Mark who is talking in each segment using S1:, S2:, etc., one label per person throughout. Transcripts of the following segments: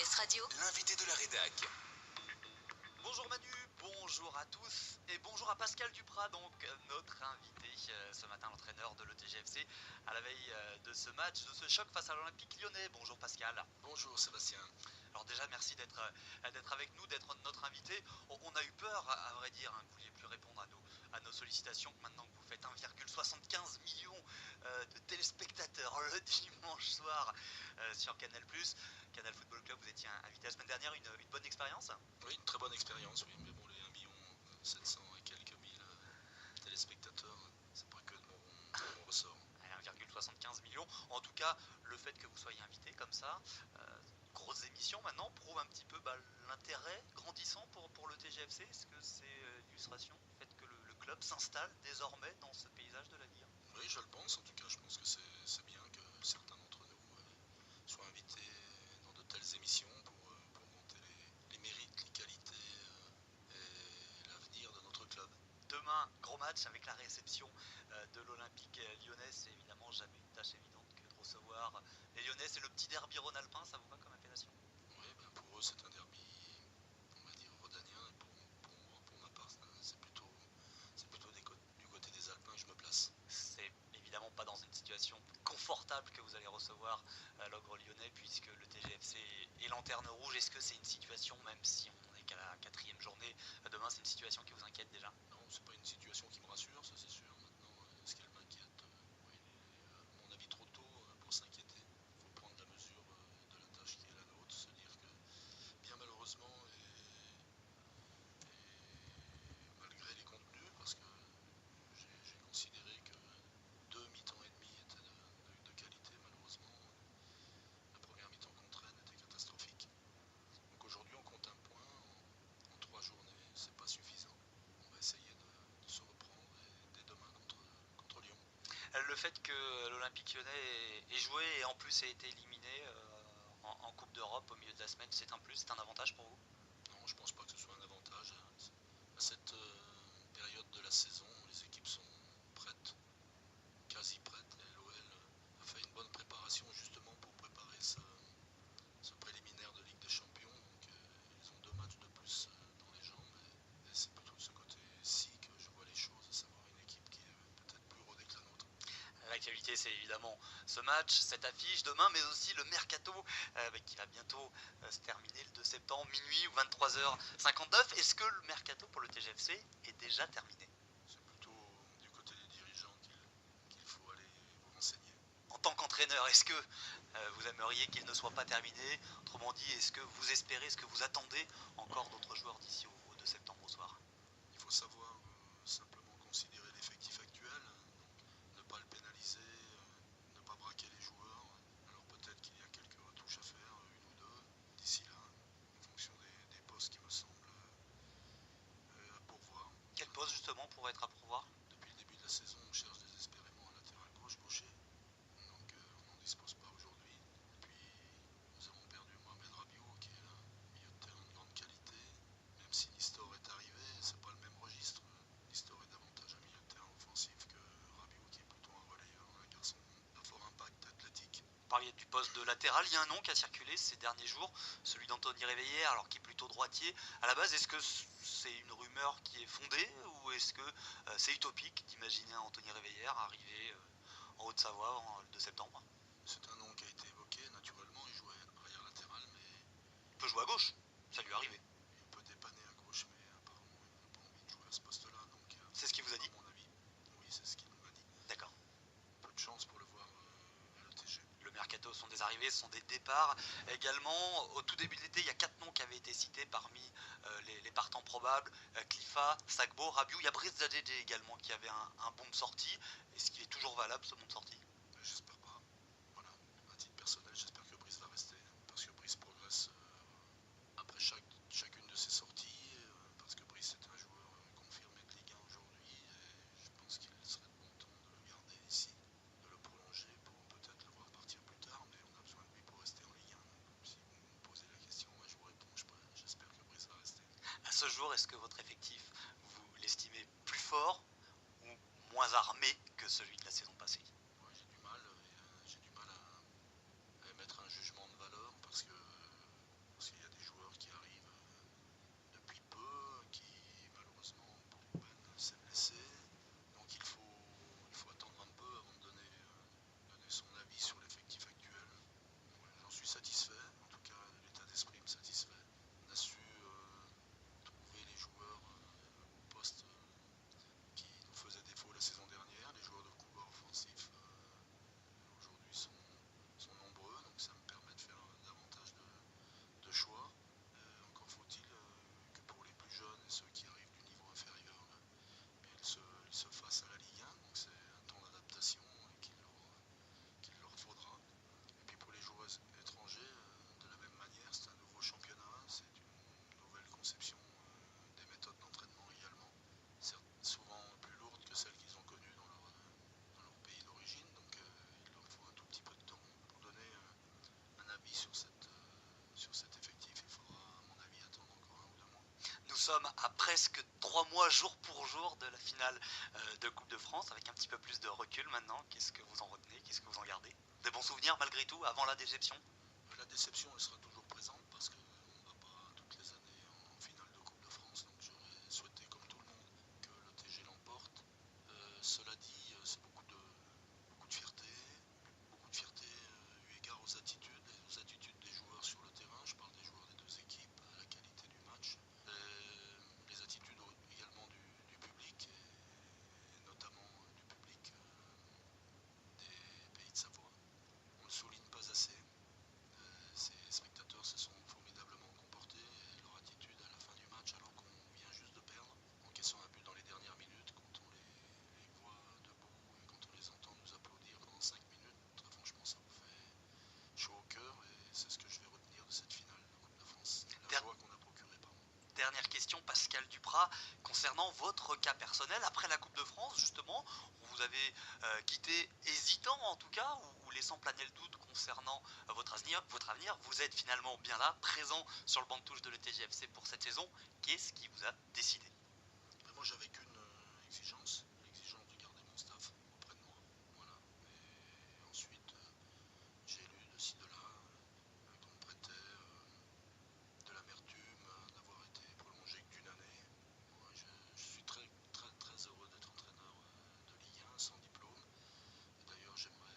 S1: TGS Radio.
S2: L'invité de la rédac.
S3: Bonjour Manu, bonjour à tous et bonjour à Pascal Duprat, donc notre invité ce matin, l'entraîneur de l'ETGFC, à la veille de ce match, de ce choc face à l'Olympique Lyonnais. Bonjour Pascal.
S2: Bonjour Sébastien.
S3: Alors déjà merci d'être avec nous, d'être notre invité. On a eu peur, à vrai dire, que vous vouliez plus répondre à nos sollicitations, maintenant que vous faites 1,75 million de téléspectateurs le dimanche soir sur Canal+. Canal Football Club, vous étiez invité la semaine dernière, une bonne expérience?
S2: Oui, une très bonne expérience, oui, mais bon, les 1 700 000 et quelques téléspectateurs, c'est pas que de mon ressort.
S3: 1,75 million. En tout cas, le fait que vous soyez invité comme ça, grosse émission maintenant, prouve un petit peu l'intérêt grandissant pour le TGFC. Est-ce que c'est l'illustration du fait que le club s'installe désormais dans ce paysage de la Ligue 1?
S2: Oui, je le pense. En tout cas, je pense que c'est bien que certains d'entre nous soient invités dans de telles émissions pour monter les mérites, les qualités et l'avenir de notre club.
S3: Demain, gros match avec la réception de l'Olympique Lyonnais. C'est évidemment jamais une tâche évidente que de recevoir les Lyonnais. C'est le petit derby rhône-alpin, ça vous va comme appellation?
S2: Oui, ben pour eux, c'est un derby, on va dire, rhodanien. Et pour ma part, c'est plutôt du côté des Alpins que je me place.
S3: C'est évidemment pas dans une situation confortable que vous allez recevoir l'Ogre Lyonnais, puisque le TGFC est lanterne rouge. Est-ce que c'est une situation, même si on n'est qu'à la 4e journée demain, c'est une situation qui vous inquiète déjà?
S2: Non, c'est pas une situation qui me rassure, ça c'est sûr. Maintenant, ce qu'elle m'inquiète, oui, à mon avis trop tôt pour s'inquiéter. Il faut prendre la mesure de la tâche qui est la nôtre, se dire que bien malheureusement et malgré les contenus, parce que j'ai considéré que 2 mi-temps et demi étaient de qualité, malheureusement la première mi-temps contre Rennes était catastrophique. Donc aujourd'hui on compte un point en 3 journées, c'est pas suffisant. On va essayer de se reprendre dès demain contre Lyon.
S3: Le fait que l'Olympique Lyonnais ait joué et en plus ait été éliminé en Coupe d'Europe au milieu de la semaine, c'est un plus, c'est un avantage pour vous?
S2: Non, je pense pas que ce soit un avantage. À cette période de la saison, les équipes sont prêtes, quasi prêtes. Et l'OL a fait une bonne préparation justement pour préparer ce préliminaire de Ligue des Champions. Donc ils ont 2 matchs de plus dans les jambes. Et c'est plutôt de ce côté-ci que je vois les choses, à savoir une équipe qui est peut-être plus rodée que la nôtre.
S3: L'actualité, c'est évidemment ce match, cette affiche demain, mais aussi le mercato qui va bientôt se terminer le 2 septembre, minuit ou 23h59. Est-ce que le mercato pour le TGFC est déjà terminé?
S2: C'est plutôt du côté des dirigeants qu'il faut aller vous renseigner.
S3: En tant qu'entraîneur, est-ce que vous aimeriez qu'il ne soit pas terminé? Autrement dit, est-ce que vous espérez, est-ce que vous attendez encore d'autres joueurs d'ici au 2 septembre au soir?
S2: Il faut savoir simplement considérer l'effectif actuel, donc ne pas le pénaliser, ne pas braquer les joueurs. Alors peut-être qu'il y a quelques retouches à faire, une ou deux, d'ici là, en fonction des postes qui me semblent à pourvoir.
S3: Quel poste justement pourrait être à pourvoir?
S2: Depuis le début de la saison, on cherche désespérément un latéral gaucher. Donc on n'en dispose pas aujourd'hui. Et puis nous avons perdu Mohamed Rabiot, qui est un milieu de terrain de grande qualité. Même si Nistor est arrivé, c'est pas le même registre. Nistor est davantage un milieu de terrain offensif que Rabiot, qui est plutôt un relayeur, un garçon à fort impact athlétique.
S3: Vous parliez du poste de latéral, il y a un nom qui a circulé ces derniers jours, celui d'Anthony Réveillère, alors qui est plutôt droitier. À la base, est-ce que c'est une rumeur qui est fondée ou est-ce que c'est utopique d'imaginer un Anthony Réveillère arriver en Haute-Savoie le 2 septembre?
S2: C'est un nom qui a été évoqué, naturellement, il jouait arrière latéral, mais
S3: Il peut jouer à gauche, ça lui est arrivé.
S2: il peut dépanner à gauche, mais apparemment il n'a pas envie de jouer à ce poste-là. Donc,
S3: c'est ce qu'il vous a dit?
S2: À mon avis, oui, c'est ce qu'il nous a dit.
S3: D'accord.
S2: Peu de chance pour le voir à l'ETG.
S3: Le mercato sont des arrivées, ce sont des départs. Également, au tout début de l'été, il y a 4 noms qui avaient été cités parmi les partants probables. Clifa, Sagbo, Rabiot. Il y a Brice Zadjedé également qui avait un bon de sortie. Est-ce qu'il est toujours valable ce bon de sortie?
S2: J'espère pas. Voilà, à titre personnel, j'espère que Brice va rester. Parce que Brice progresse après chacune de ses sorties. Parce que Brice est un joueur confirmé de Ligue 1 aujourd'hui. Et je pense qu'il serait de bon temps de le garder ici, de le prolonger pour peut-être le voir partir plus tard. Mais on a besoin de lui pour rester en Ligue 1. Donc, si vous me posez la question, moi je vous réponds, j'espère que Brice va rester.
S3: À ce jour, est-ce que votre effectif, vous l'estimez plus fort ou moins armé que celui de la saison passée?
S2: Ouais, j'ai du mal à émettre un jugement de valeur parce que
S3: sommes à presque 3 mois jour pour jour de la finale de Coupe de France, avec un petit peu plus de recul maintenant. Qu'est-ce que vous en retenez? Qu'est-ce que vous en gardez? Des bons souvenirs malgré tout, avant la déception?
S2: La déception, elle sera toujours présente parce qu'on ne va pas toutes les années en finale de Coupe de France. Donc j'aurais souhaité, comme tout le monde, que le TG l'emporte. Cela dit, c'est beaucoup de fierté eu égard aux attitudes des joueurs sur le terrain. Je parle des joueurs des deux équipes, la qualité du match, les attitudes également du public et notamment du public des Pays de Savoie. On ne le souligne pas assez. Ces spectateurs se sont formidablement comportés et leur attitude à la fin du match, alors qu'on vient juste de perdre, encaissant un but dans les dernières minutes, quand on les voit debout et quand on les entend nous applaudir pendant 5 minutes, très franchement ça vous fait chaud au cœur et c'est ce que je vais retenir de cette finale de Coupe de France, la joie qu'on a procurée, pardon.
S3: Dernière question, Pascal Duprat, concernant votre cas personnel, après la Coupe de France, justement, vous avez quitté hésitant en tout cas, ou laissant planer le doute concernant votre avenir, vous êtes finalement bien là, présent sur le banc de touche de l'ETGFC pour cette saison. Qu'est-ce qui vous a décidé?
S2: Moi j'avais qu'une exigence, l'exigence de garder mon staff auprès de moi, voilà. Et ensuite j'ai lu de ci de là qu'on me prêtait de l'amertume d'avoir été prolongé que d'une année. Moi, je suis très, très, très heureux d'être entraîneur de Ligue 1 sans diplôme. Et d'ailleurs, j'aimerais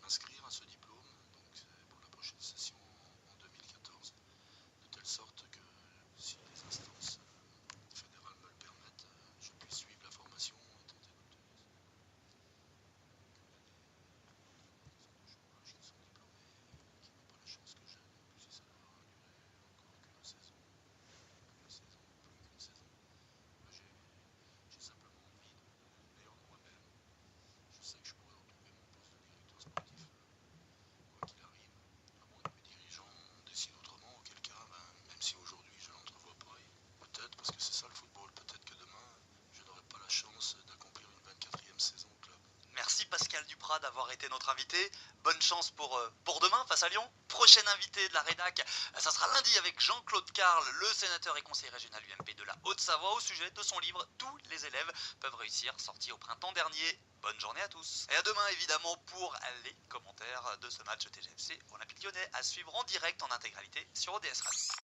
S2: m'inscrire à ce diplôme donc pour la prochaine session en 2014, de telle sorte que si les instances fédérales me le permettent, je puisse suivre la formation et tenter d'obtenir qui sont diplômés et qui n'ont pas la chance que j'ai. En plus, si ça doit durer encore qu'une saison, plus qu'une saison. Moi, j'ai simplement envie de meilleur de moi-même. Je sais que je pourrais retrouver mon poste de directeur sportif, quoi qu'il arrive, à moins que mes dirigeants décident autrement, auquel cas, même si aujourd'hui je l'entrevois pas, peut-être, parce que c'est ça le football, peut-être que demain, je n'aurai pas la chance d'accomplir une 24e saison au club.
S3: Merci Pascal Duprat d'avoir été notre invité. Bonne chance pour demain face à Lyon. Prochain invité de la rédac, ça sera lundi avec Jean-Claude Carle, le sénateur et conseiller régional UMP de la Haute-Savoie, au sujet de son livre Tous les élèves peuvent réussir, sorti au printemps dernier. Bonne journée à tous. Et à demain évidemment pour les commentaires de ce match TGFC Olympique Lyonnais à suivre en direct en intégralité sur ODS Radio.